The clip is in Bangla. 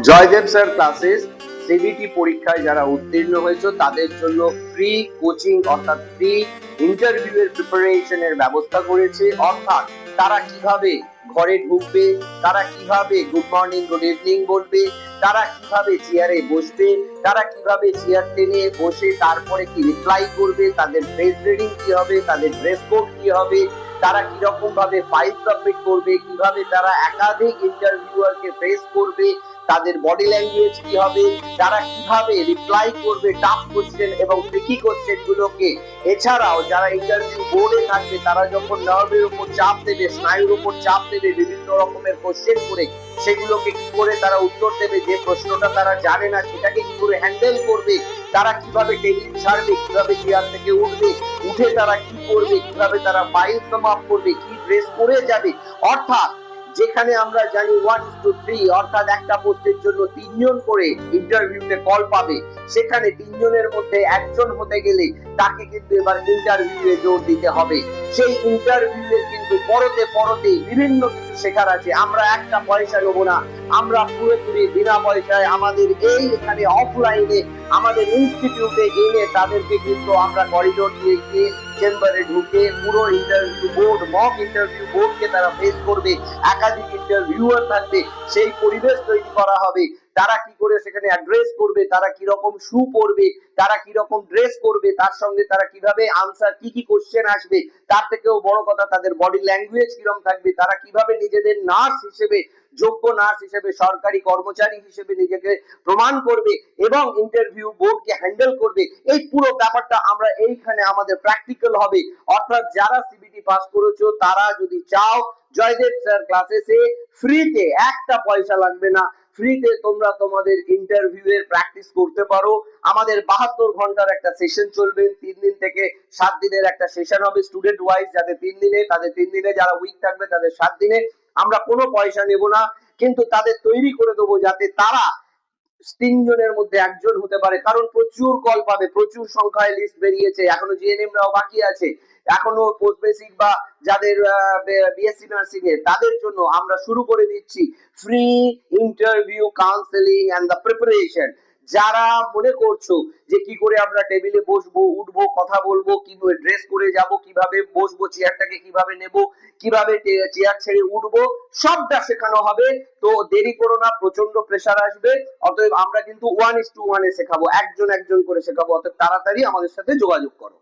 জয়দেব স্যার ক্লাসেস সিবিটি পরীক্ষায় যারা উত্তীর্ণ হয়েছে তাদের জন্য ফ্রি কোচিং অর্থাৎ ফ্রি ইন্টারভিউ এর প্রিপারেশনের ব্যবস্থা করেছে। অর্থাৎ তারা কিভাবে ঘরে ঢুকবে, তারা কিভাবে গুড মর্নিং গুড ইভিনিং বলবে, তারা কিভাবে চেয়ারে বসবে, তারা কিভাবে চেয়ার টেনে বসে তারপরে কি রিপ্লাই করবে, তাদের ফেস রিডিং কি হবে, তাদের ড্রেস কোড কি হবে, তারা কিরকম ভাবে ফাইল সাবমিট করবে, কিভাবে তারা একাধিক ইন্টারভিউয়ারকে ফেস করবে, তাদের বডি ল্যাঙ্গুয়েজ কি হবে, তারা কিভাবে রিপ্লাই করবে টাফ কোশ্চেন এবং ট্রিকি কোশ্চেন গুলোকে। এছাড়াও যারা ইন্টারভিউ বোর্ডে থাকবে তারা যখন নার্ভের উপর চাপ দেবে, স্নায়ুর উপর চাপ দেবে বিভিন্ন রকমের কোশ্চেন করে, সেগুলোকে কি করে তারা উত্তর দেবে, যে প্রশ্নটা তারা জানে না সেটাকে কি করে হ্যান্ডেল করবে, তারা কিভাবে টেবিল ছাড়বে, কিভাবে চেয়ার থেকে উঠবে, উঠে তারা কি করবে, কিভাবে তারা ফাইল সমাপ করবে, কি ড্রেস পরে যাবে। অর্থাৎ যেখানে আমরা জানি 1:3 অর্থাৎ একটা পোস্টের জন্য 3 জন করে ইন্টারভিউতে কল পাবে, সেখানে 3 জনের মধ্যে একজন হতে গেলে তাকে কিন্তু এবার ইন্টারভিউয়ে জোর দিতে হবে। সেই ইন্টারভিউয়ে কিন্তু পরতে পরতে বিভিন্ন কিছু শেখার আছে। আমরা একটা পয়সা নেব না, আমরা পুরোপুরি বিনা পয়সায় আমাদের এই এখানে অফলাইনে আমাদের ইনস্টিটিউটে এনে তাদেরকে কিন্তু আমরা করিডোর দিয়ে গিয়ে চেম্বারে ঢুকে পুরো ইন্টারভিউ বোর্ড, মক ইন্টারভিউ বোর্ডকে তারা ফেস করবে, একাধিক ইন্টারভিউয়ার থাকবে, সেই পরিবেশ তৈরি করা হবে। তারা কি করে সেখানে অ্যাড্রেস করবে, তারা কি রকম শু পরবে, তারা কি রকম ড্রেস করবে, তার সঙ্গে তারা কিভাবে আনসার, কি কি কোশ্চেন আসবে, তার থেকেও বড় কথা তাদের বডি ল্যাঙ্গুয়েজ কিরকম থাকবে, তারা কিভাবে নিজেদের নার্স হিসেবে, যোগ্য নার্স হিসেবে, সরকারি কর্মচারী হিসেবে নিজেকে প্রমাণ করবে এবং ইন্টারভিউ বোর্ডকে হ্যান্ডেল করবে। এই পুরো ব্যাপারটা আমরা এইখানে আমাদের প্র্যাকটিক্যাল হবে। অর্থাৎ যারা সিবিটি পাস করেছো তারা যদি চাও জয়দেব স্যার ক্লাসেসে ফ্রিতে, একটা পয়সা লাগবে না, ফ্রিতে তোমরা তোমাদের ইন্টারভিউ এর প্র্যাকটিস করতে পারো। আমাদের 72 ঘন্টার একটা সেশন চলবে, 3 দিন থেকে 7 দিনের একটা সেশন হবে স্টুডেন্ট ওয়াইজ, যাদের 3 দিনে, তাদের 3 দিনে, যারা উইক থাকবে তাদের 7 দিনে। আমরা কোনো পয়সা নেব না, কিন্তু তাদের তৈরি করে দেবো যাতে তারা 3 জনের মধ্যে একজন হতে পারে। কারণ প্রচুর কল পাবে, প্রচুর সংখ্যায় লিস্ট বেরিয়েছে, এখনো জিএনএম রাও বাকি আছে, এখনো পোস্ট বেসিক বা যাদের বিএসসি নার্সিং এর তাদের জন্য আমরা শুরু করে দিচ্ছি free interview counselling and the preparation. যারা মনে করছো যে কি করে আমরা টেবিলে বসবো, উঠবো, কথা বলবো, কিভাবে ড্রেস করে যাব, কিভাবে বসবো, চেয়ারটাকে কিভাবে নেব, কিভাবে চেয়ার ছেড়ে উঠবো, সবটা শেখানো হবে। তো দেরি করো না, প্রচন্ড প্রেসার আসবে। অতএব আমরা কিন্তু 1:1 এ শেখাবো, একজন একজন করে শেখাবো। অতএব তাড়াতাড়ি আমাদের সাথে যোগাযোগ করো।